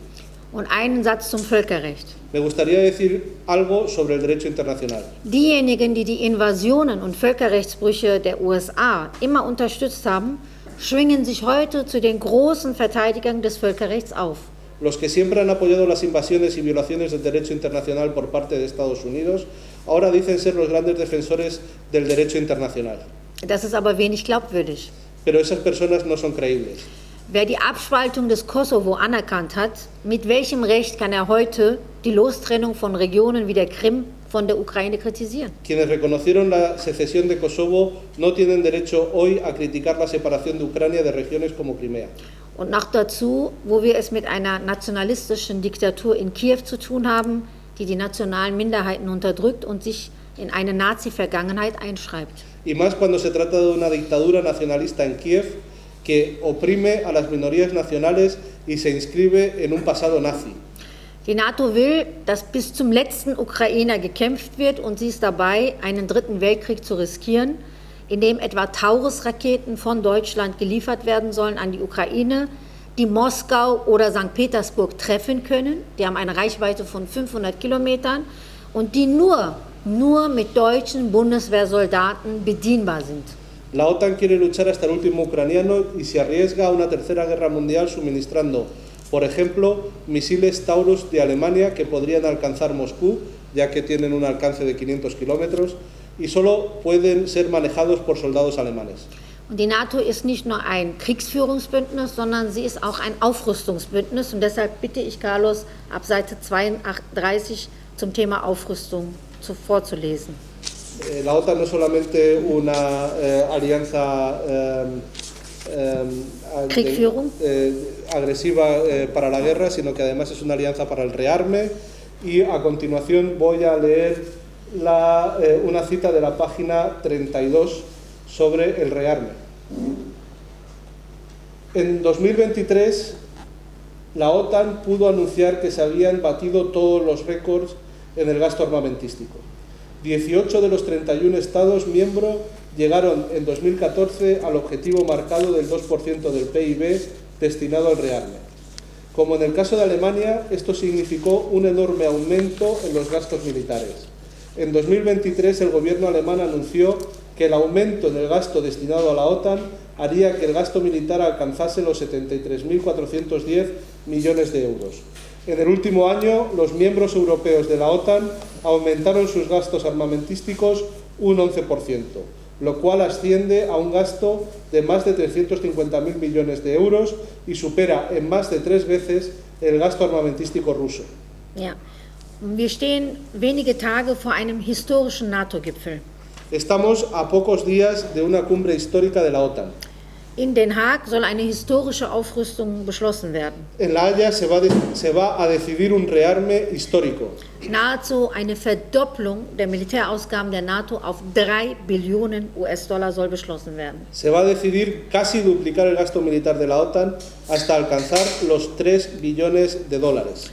Und einen Satz zum Völkerrecht. Me gustaría decir algo sobre el derecho internacional. Diejenigen, die die Invasionen und Völkerrechtsbrüche der USA immer unterstützt haben, schwingen sich heute zu den großen Verteidigern des Völkerrechts auf. Los que siempre han apoyado las invasiones y violaciones del derecho internacional por parte de Estados Unidos, ahora dicen ser los grandes defensores del derecho internacional. Das ist aber wenig glaubwürdig. Pero esas personas no son creíbles. Wer die Abspaltung des Kosovo anerkannt hat, mit welchem Recht kann er heute die Lostrennung von Regionen wie der Krim von der Ukraine kritisieren? Quienes reconocieron la secesión de Kosovo no tienen derecho hoy a criticar la separación de Ucrania de regiones como Crimea. Und noch dazu, wo wir es mit einer nationalistischen Diktatur in Kiew zu tun haben, die die nationalen Minderheiten unterdrückt und sich in eine Nazi-Vergangenheit einschreibt. Y más cuando se trata de una dictadura nacionalista en Kiev que oprime a las minorías nacionales y se inscribe en un pasado nazi. Die NATO will, dass bis zum letzten Ukrainer gekämpft wird und sie ist dabei, einen dritten Weltkrieg zu riskieren, indem etwa Taurus-Raketen von Deutschland geliefert werden sollen an die Ukraine, die Moskau oder St. Petersburg treffen können. Die haben eine Reichweite von 500 Kilometern und die nur mit deutschen Bundeswehrsoldaten bedienbar sind. La OTAN quiere luchar hasta el último ucraniano y se arriesga a una tercera guerra mundial suministrando, por ejemplo, misiles Taurus de Alemania que podrían alcanzar Moscú, ya que tienen un alcance de 500 kilómetros, y solo pueden ser manejados por soldados alemanes. Und die NATO ist nicht nur ein Kriegsführungsbündnis, sondern sie ist auch ein Aufrüstungsbündnis. Und deshalb bitte ich Carlos, ab Seite 32 zum Thema Aufrüstung vorzulesen. La OTAN no es solamente una alianza agresiva para la guerra, sino que además es una alianza para el rearme. Y a continuación voy a leer una cita de la página 32 sobre el rearme. En 2023, la OTAN pudo anunciar que se habían batido todos los récords en el gasto armamentístico. 18 de los 31 Estados miembros llegaron en 2014 al objetivo marcado del 2% del PIB destinado al rearme. Como en el caso de Alemania, esto significó un enorme aumento en los gastos militares. En 2023 el gobierno alemán anunció que el aumento en el gasto destinado a la OTAN haría que el gasto militar alcanzase los 73.410 millones de euros. En el último año, los miembros europeos de la OTAN aumentaron sus gastos armamentísticos un 11%, lo cual asciende a un gasto de más de 350.000 millones de euros y supera en más de 3 veces el gasto armamentístico ruso. Ja. Wir stehen wenige Tage vor einem historischen NATO-Gipfel. Estamos a pocos días de una cumbre histórica de la OTAN. In Den Haag soll eine historische Aufrüstung beschlossen werden. En La Haya se va a decidir un rearme histórico. Nahezu eine Verdopplung der Militärausgaben der NATO auf 3 Billionen US-Dollar soll beschlossen werden. Se va a decidir casi duplicar el gasto militar de la OTAN hasta alcanzar los 3 billones de dólares.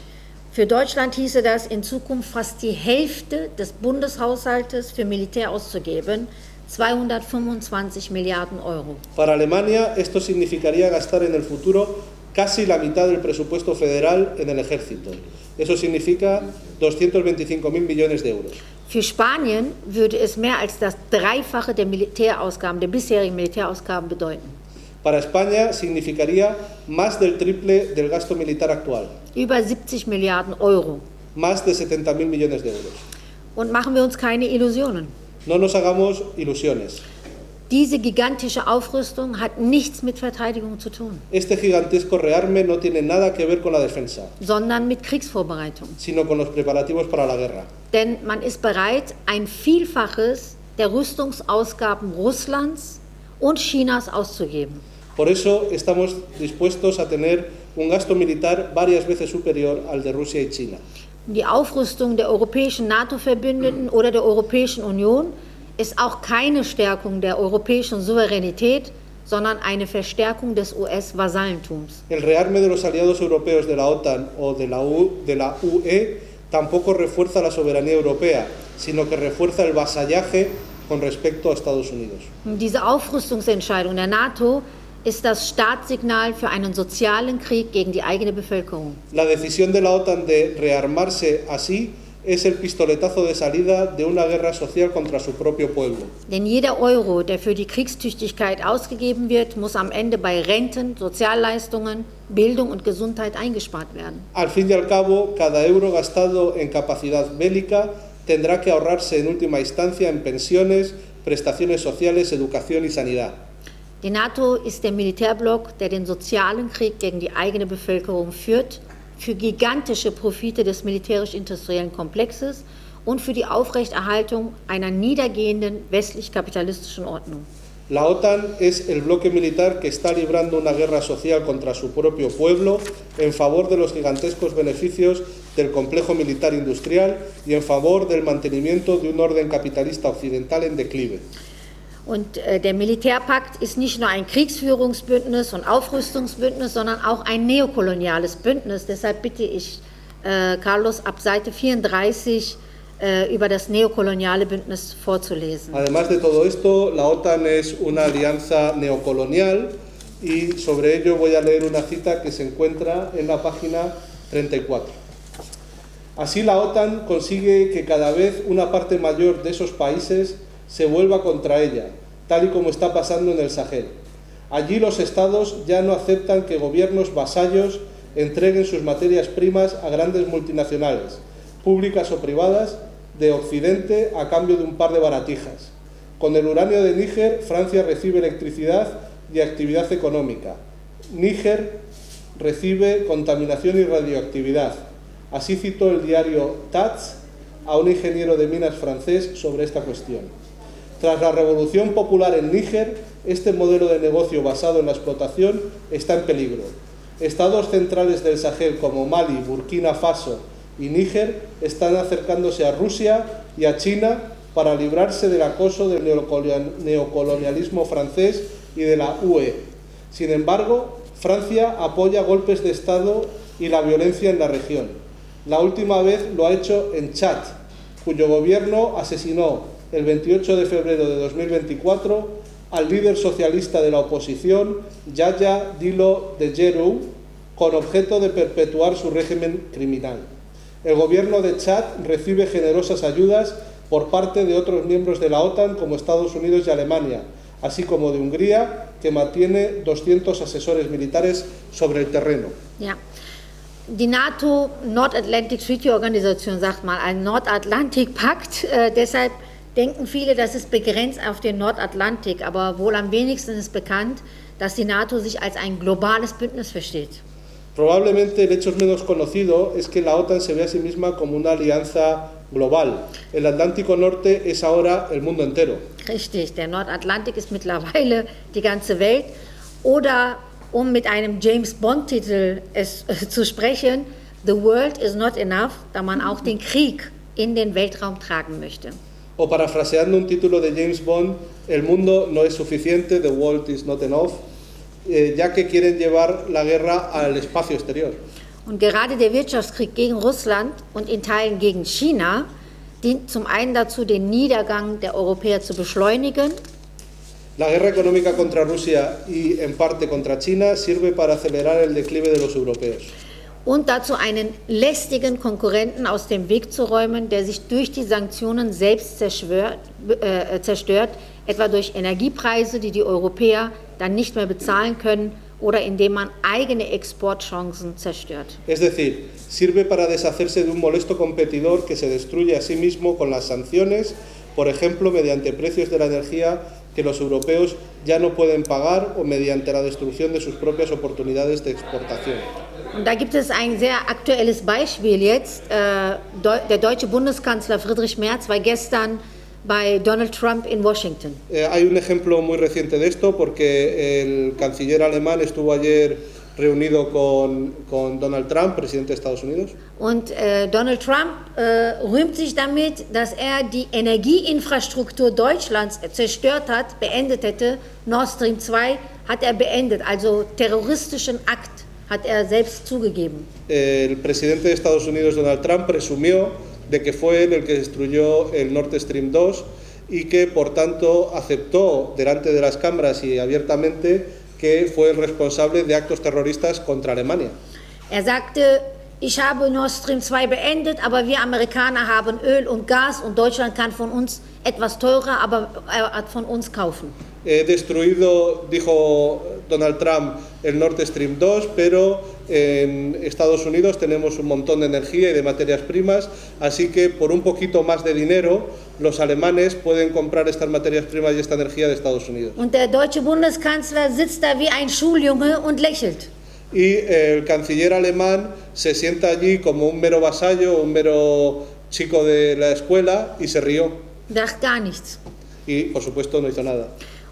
Für Deutschland hieße das, in Zukunft fast die Hälfte des Bundeshaushaltes für Militär auszugeben, 225 Milliarden Euro. Para Alemania, esto significaría gastar en el futuro casi la mitad del presupuesto federal en el ejército. Eso significa 225.000 millones de euros. Für Spanien würde es mehr als das Dreifache der Militärausgaben, der bisherigen Militärausgaben bedeuten. Para España significaría más del triple del gasto militar actual. Über 70 Milliarden Euro. Más de 70.000 millones de euros. Und machen wir uns keine Illusionen. No nos hagamos ilusiones. Diese gigantische Aufrüstung hat nichts mit Verteidigung zu tun, Este gigantesco rearme no tiene nada que ver con la defensa, sondern mit Kriegsvorbereitung. sino con los preparativos para la guerra. Denn man ist bereit, ein Vielfaches der Rüstungsausgaben Russlands und Chinas auszugeben. Por eso estamos dispuestos a tener un gasto militar varias veces superior al de Rusia y China. Die Aufrüstung der europäischen NATO-Verbündeten oder der Europäischen Union ist auch keine Stärkung der europäischen Souveränität, sondern eine Verstärkung des US-Vasallentums. El rearme de los aliados europeos de la OTAN o de la UE tampoco refuerza la soberanía europea, sino que refuerza el vasallaje con respecto a Estados Unidos. Diese Aufrüstungsentscheidung der NATO ist das Startsignal für einen sozialen Krieg gegen die eigene Bevölkerung. La decisión de la OTAN de rearmarse así es el pistoletazo de salida de una guerra social contra su propio pueblo. Denn jeder Euro, der für die Kriegstüchtigkeit ausgegeben wird, muss am Ende bei Renten, Sozialleistungen, Bildung und Gesundheit eingespart werden. Al fin y al cabo, cada euro gastado en capacidad bélica tendrá que ahorrarse en última instancia en pensiones, prestaciones sociales, educación y sanidad. Die NATO ist der Militärblock, der den sozialen Krieg gegen die eigene Bevölkerung führt, für gigantische Profite des militärisch-industriellen Komplexes und für die Aufrechterhaltung einer niedergehenden westlich-kapitalistischen Ordnung. La OTAN es el bloque militar que está librando una guerra social contra su propio pueblo en favor de los gigantescos beneficios del complejo militar industrial y en favor del mantenimiento de un orden capitalista occidental en declive. Und der Militärpakt ist nicht nur ein Kriegsführungsbündnis und Aufrüstungsbündnis, sondern auch ein neokoloniales Bündnis. Deshalb bitte ich Carlos ab Seite 34 über das neokoloniale Bündnis vorzulesen. Además de todo esto, la OTAN es una alianza neocolonial y sobre ello voy a leer una cita que se encuentra en la página 34. Así la OTAN consigue que cada vez una parte mayor de esos países se vuelva contra ella, tal y como está pasando en el Sahel. Allí los estados ya no aceptan que gobiernos vasallos entreguen sus materias primas a grandes multinacionales, públicas o privadas, de Occidente a cambio de un par de baratijas. Con el uranio de Níger, Francia recibe electricidad y actividad económica. Níger recibe contaminación y radioactividad. Así citó el diario Taz a un ingeniero de minas francés sobre esta cuestión. Tras la revolución popular en Níger, este modelo de negocio basado en la explotación está en peligro. Estados centrales del Sahel como Mali, Burkina Faso y Níger están acercándose a Rusia y a China para librarse del acoso del neocolonialismo francés y de la UE. Sin embargo, Francia apoya golpes de Estado y la violencia en la región. La última vez lo ha hecho en Chad, cuyo gobierno asesinó el 28 de febrero de 2024 al líder socialista de la oposición, Yahya Dillo de Djerou, con objeto de perpetuar su régimen criminal. El gobierno de Chad recibe generosas ayudas por parte de otros miembros de la OTAN como Estados Unidos y Alemania, así como de Hungría, que mantiene 200 asesores militares sobre el terreno. Ja. Die NATO Nordatlantic Treaty Organisation sagt mal ein Nordatlantikpakt, deshalb denken viele, das ist begrenzt auf den Nordatlantik, aber wohl am wenigsten ist bekannt, dass die NATO sich als ein globales Bündnis versteht. Probablemente el hecho menos conocido es que la OTAN se ve a sí misma como una alianza global. El Atlántico Norte es ahora el mundo entero. Richtig, der Nordatlantik ist mittlerweile die ganze Welt. Oder um mit einem James-Bond-Titel zu sprechen, The World is not enough, da man auch den Krieg in den Weltraum tragen möchte. O parafraseando un título de James Bond, el mundo no es suficiente, the world is not enough, ya que quieren llevar la guerra al espacio exterior. Und gerade der Wirtschaftskrieg gegen Russland und in Teilen gegen China dient zum einen dazu, den Niedergang der Europäer zu beschleunigen. La guerra económica contra Rusia y en parte contra China sirve para acelerar el declive de los europeos. Und dazu einen lästigen Konkurrenten aus dem Weg zu räumen, der sich durch die Sanktionen selbst zerstört, etwa durch Energiepreise, die die Europäer dann nicht mehr bezahlen können, oder indem man eigene Exportchancen zerstört. Es decir, sirve para deshacerse de un molesto competidor que se destruye a sí mismo con las sanciones, por ejemplo, mediante precios de la energía que los europeos ya no pueden pagar o mediante la destrucción de sus propias oportunidades de exportación. Und da gibt es ein sehr aktuelles Beispiel jetzt. Der deutsche Bundeskanzler Friedrich Merz war gestern bei Donald Trump in Washington. Hay un ejemplo muy reciente de esto porque el canciller alemán estuvo ayer reunido con Donald Trump, presidente de Estados Unidos. Und Donald Trump rühmt sich damit, dass er die Energieinfrastruktur Deutschlands zerstört hat, beendet hätte. Nord Stream 2 hat er beendet, also terroristischen Akt hat er selbst zugegeben. El presidente de Estados Unidos, Donald Trump, presumió de que fue él el que destruyó el Nord Stream 2 y que, por tanto, aceptó delante de las cámaras y abiertamente que fue el responsable de actos terroristas contra Alemania. Er sagte, ich habe Nord Stream 2 beendet, aber wir Amerikaner haben Öl und Gas und Deutschland kann von uns etwas teurer, aber er hat von uns kaufen. He destruido, dijo Donald Trump, el Nord Stream 2, pero en Estados Unidos tenemos un montón de energía y de materias primas, así que por un poquito más de dinero los alemanes pueden comprar estas materias primas y esta energía de Estados Unidos. Und der deutsche Bundeskanzler sitzt da wie ein Schuljunge und lächelt. Y el canciller alemán se sienta allí como un mero vasallo, un mero chico de la escuela y se rió. Dacht gar nichts. Y, por supuesto, no hizo nada.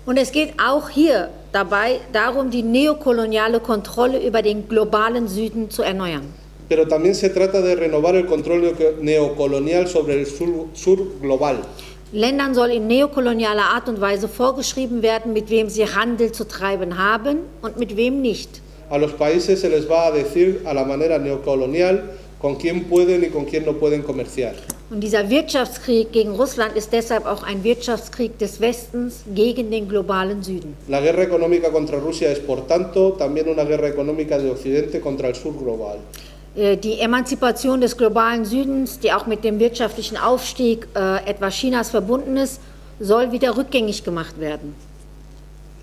Und es geht auch hier dabei darum, die neokoloniale Kontrolle über den globalen Süden zu erneuern. Pero también se trata de renovar el control neocolonial sobre el sur global. Ländern soll in neokolonialer Art und Weise vorgeschrieben werden, mit wem sie Handel zu treiben haben und mit wem nicht. A los países se les va a decir a la manera neocolonial con quién pueden y con quién no pueden comerciar. Und dieser Wirtschaftskrieg gegen Russland ist deshalb auch ein Wirtschaftskrieg des Westens gegen den globalen Süden. La guerra económica contra Rusia es, por tanto, también una guerra económica de Occidente contra el sur global. Die Emanzipation des globalen Südens, die auch mit dem wirtschaftlichen Aufstieg etwa Chinas verbunden ist, soll wieder rückgängig gemacht werden.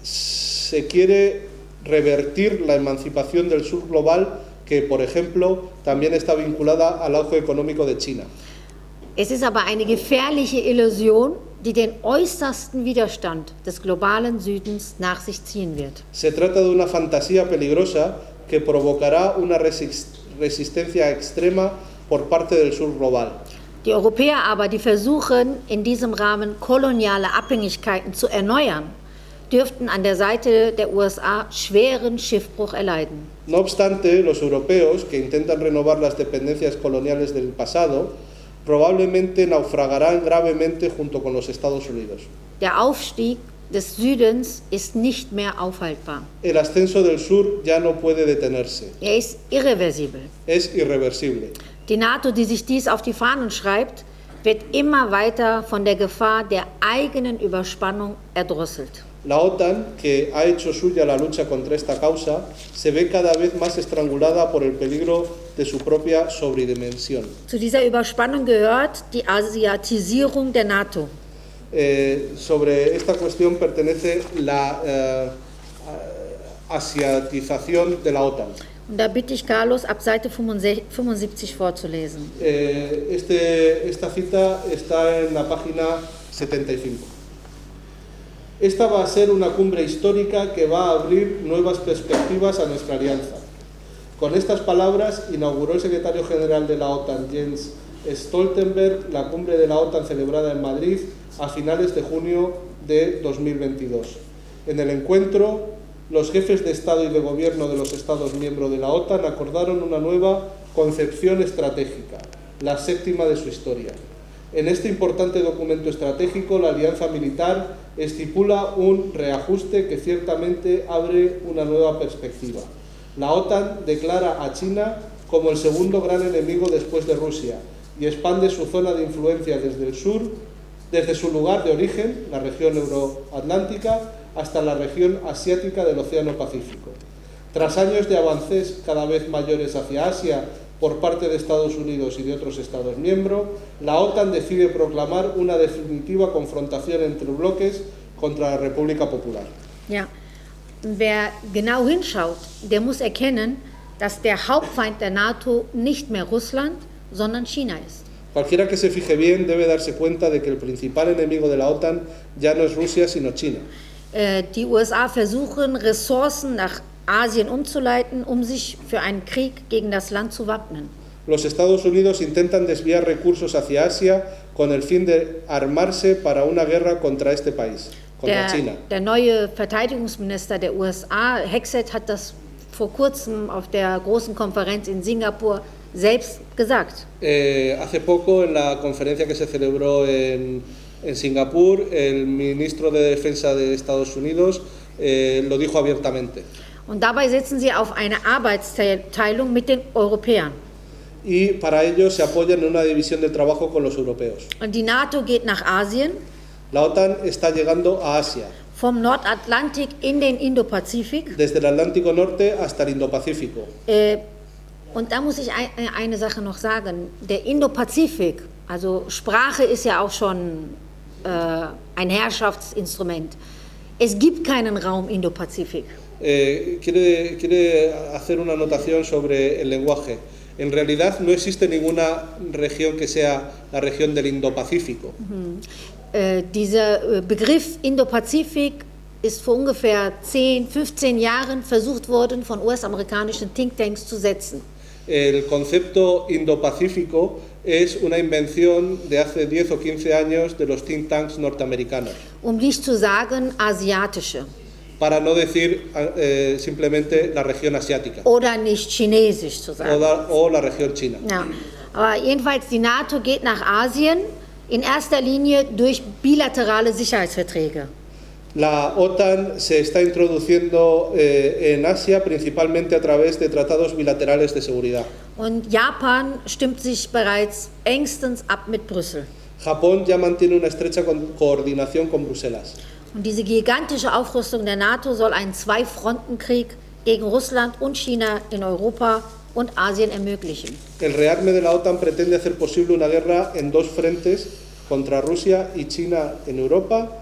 Se quiere revertir la emancipación del sur global, que, por ejemplo, también está vinculada al auge económico de China. Es ist aber eine gefährliche Illusion, die den äußersten Widerstand des globalen Südens nach sich ziehen wird. Se trata de una fantasía peligrosa que provocará una resistencia extrema por parte del sur global. Die Europäer aber, die versuchen, in diesem Rahmen koloniale Abhängigkeiten zu erneuern, dürften an der Seite der USA schweren Schiffbruch erleiden. No obstante, los europeos, que intentan renovar las dependencias coloniales del pasado, probablemente naufragarán gravemente junto con los Estados Unidos. Der Aufstieg des Südens ist nicht mehr aufhaltbar. El ascenso del sur ya no puede detenerse. Er ist irreversibel. Es irreversible. Die NATO, die sich dies auf die Fahnen schreibt, wird immer weiter von der Gefahr der eigenen Überspannung erdrosselt. La OTAN, que ha hecho suya la lucha contra esta causa, se ve cada vez más estrangulada por el peligro de su propia sobredimensión. Zu dieser Überspannung gehört die Asiatisierung der NATO. Sobre esta cuestión pertenece la asiatización de la OTAN. Und da bitte ich Carlos, ab Seite 75 vorzulesen. Esta cita está en la página 75. Esta va a ser una cumbre histórica que va a abrir nuevas perspectivas a nuestra alianza. Con estas palabras inauguró el secretario general de la OTAN, Jens Stoltenberg, la cumbre de la OTAN celebrada en Madrid a finales de junio de 2022. En el encuentro, los jefes de Estado y de Gobierno de los Estados miembros de la OTAN acordaron una nueva concepción estratégica, la séptima de su historia. En este importante documento estratégico, la alianza militar estipula un reajuste que ciertamente abre una nueva perspectiva. La OTAN declara a China como el segundo gran enemigo después de Rusia y expande su zona de influencia desde el sur, desde su lugar de origen, la región euroatlántica, hasta la región asiática del Océano Pacífico. Tras años de avances cada vez mayores hacia Asia por parte de Estados Unidos y de otros Estados miembros, la OTAN decide proclamar una definitiva confrontación entre bloques contra la República Popular. Ja, wer genau hinschaut, der muss erkennen, dass der Hauptfeind der NATO nicht mehr Russland, sondern China ist. Cualquiera que se fije bien debe darse cuenta de que el principal enemigo de la OTAN ya no es Rusia, sino China. Die USA versuchen, Ressourcen nach Asien umzuleiten, sich für einen Krieg gegen das Land zu wappnen. Los Estados Unidos intentan desviar recursos hacia Asia con el fin de armarse para una guerra contra este país, contra China. Der neue Verteidigungsminister der USA, Hegseth, hat das vor kurzem auf der großen Konferenz in Singapur selbst gesagt. Hace poco, en la conferencia que se celebró en Singapur, el ministro de Defensa de Estados Unidos lo dijo abiertamente. Und dabei setzen sie auf eine Arbeitsteilung mit den Europäern. Y para ello se apoyan en una división de trabajo con los europeos. Und die NATO geht nach Asien. La OTAN está llegando a Asia. Vom Nordatlantik in den Indopazifik. Desde el Atlántico Norte hasta el Indo-Pacífico. Und da muss ich eine Sache noch sagen. Der Indopazifik, also Sprache ist ja auch schon ein Herrschaftsinstrument. Es gibt keinen Raum Indopazifik. Quiere hacer una anotación sobre el lenguaje. En realidad no existe ninguna región que sea la región del Indo-Pacífico. Dieser Begriff Indo-Pazifik ist vor ungefähr 10, 15 Jahren versucht worden, von US-amerikanischen Thinktanks zu setzen. El concepto Indo-Pacífico es una invención de hace 10 o 15 años de los think tanks norteamericanos. Nicht zu sagen asiatische. Para no decir simplemente la región asiática. Oder nicht chinesisch zu sagen. O la región china. Ja. Aber jedenfalls, die NATO geht nach Asien, in erster Linie durch bilaterale Sicherheitsverträge. La OTAN se está introduciendo en Asia principalmente a través de tratados bilaterales de seguridad. Und Japan stimmt sich bereits engstens ab mit Brüssel. Japón ya mantiene una estrecha coordinación con Bruselas. Und diese gigantische Aufrüstung der NATO soll einen Zwei-Fronten-Krieg gegen Russland und China in Europa und Asien ermöglichen. El rearme de la OTAN pretende hacer posible una guerra en dos frentes contra Rusia y China en Europa.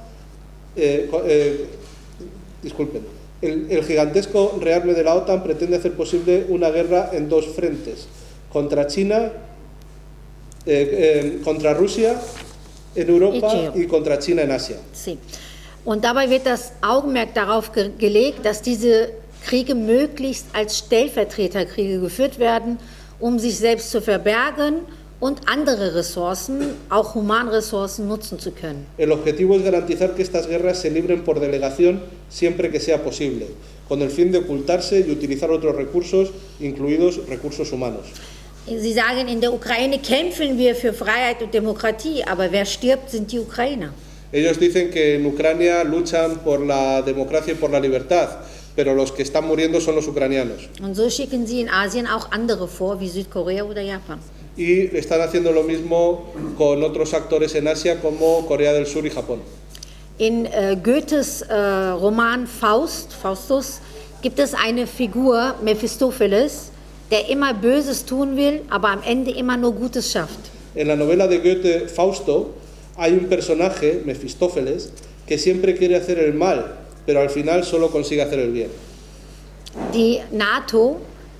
Disculpen. El gigantesco rearme de la OTAN pretende hacer posible una guerra en dos frentes contra China, contra Rusia en Europa y contra China en Asia. Sí. Und dabei wird das Augenmerk darauf gelegt, dass diese Kriege möglichst als Stellvertreterkriege geführt werden, sich selbst zu verbergen und andere Ressourcen, auch Humanressourcen, nutzen zu können. El objetivo es garantizar que estas guerras se libren por delegación siempre que sea posible, con el fin de ocultarse y utilizar otros recursos, incluidos recursos humanos. Sie sagen, in der Ukraine kämpfen wir für Freiheit und Demokratie, aber wer stirbt, sind die Ukrainer. Ellos dicen que en Ucrania luchan por la democracia y por la libertad, pero los que están muriendo son los ucranianos. Und so schicken sie in Asien auch andere vor, wie Südkorea oder Japan. Y están haciendo lo mismo con otros actores en Asia como Corea del Sur y Japón. In Goethes Roman Faustus, gibt es eine Figur, Mephistopheles, der immer Böses tun will, aber am Ende immer nur Gutes schafft. En la novela de Goethe, Fausto, hay un personaje, Mefistófeles, que siempre quiere hacer el mal, pero al final solo consigue hacer el bien. Die NATO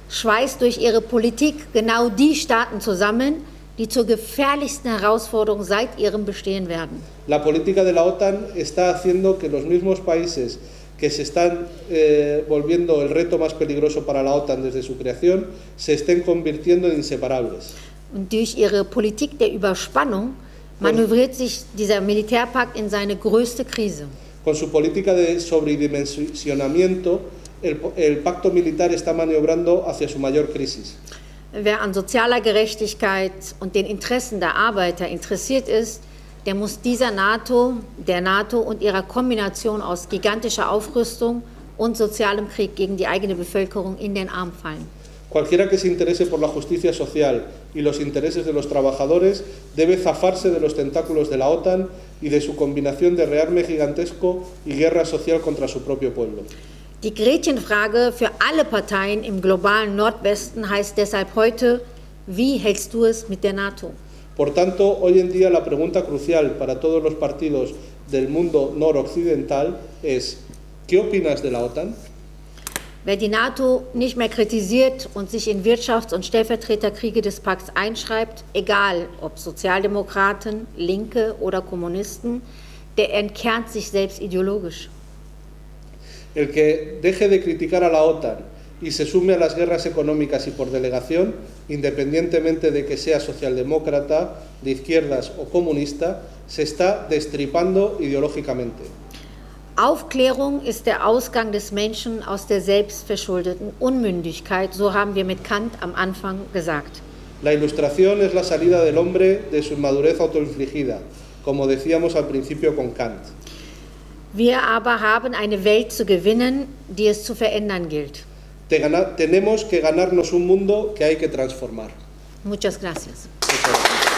schweißt durch ihre Politik genau die Staaten zusammen, die zur gefährlichsten Herausforderung seit ihrem Bestehen werden. La política de la OTAN está haciendo que los mismos países que se están volviendo el reto más peligroso para la OTAN desde su creación, se estén convirtiendo en inseparables. Und durch ihre Politik der Überspannung manövriert sich dieser Militärpakt in seine größte Krise. Con su política de sobredimensionamiento, el pacto militar está maniobrando hacia su mayor crisis. Wer an sozialer Gerechtigkeit und den Interessen der Arbeiter interessiert ist, der muss der NATO und ihrer Kombination aus gigantischer Aufrüstung und sozialem Krieg gegen die eigene Bevölkerung in den Arm fallen. Cualquiera que se interese por la justicia social y los intereses de los trabajadores debe zafarse de los tentáculos de la OTAN y de su combinación de rearme gigantesco y guerra social contra su propio pueblo. Die Gretchenfrage für alle Parteien im globalen Nordwesten heißt deshalb heute, wie hältst du es mit der NATO? Por tanto, hoy en día la pregunta crucial para todos los partidos del mundo noroccidental es: ¿qué opinas de la OTAN? Wer die NATO nicht mehr kritisiert und sich in Wirtschafts- und Stellvertreterkriege des Pakts einschreibt, egal ob Sozialdemokraten, Linke oder Kommunisten, der entkernt sich selbst ideologisch. El que deje de criticar a la OTAN y se sume a las guerras económicas y por delegación, independientemente de que sea socialdemócrata, de izquierdas o comunista, se está destripando ideológicamente. Aufklärung ist der Ausgang des Menschen aus der selbstverschuldeten Unmündigkeit, so haben wir mit Kant am Anfang gesagt. La ilustración es la salida del hombre de su inmadurez autoinfligida, como decíamos al principio con Kant. Wir aber haben eine Welt zu gewinnen, die es zu verändern gilt. Tenemos que ganarnos un mundo que hay que transformar. Muchas gracias. Muchas gracias.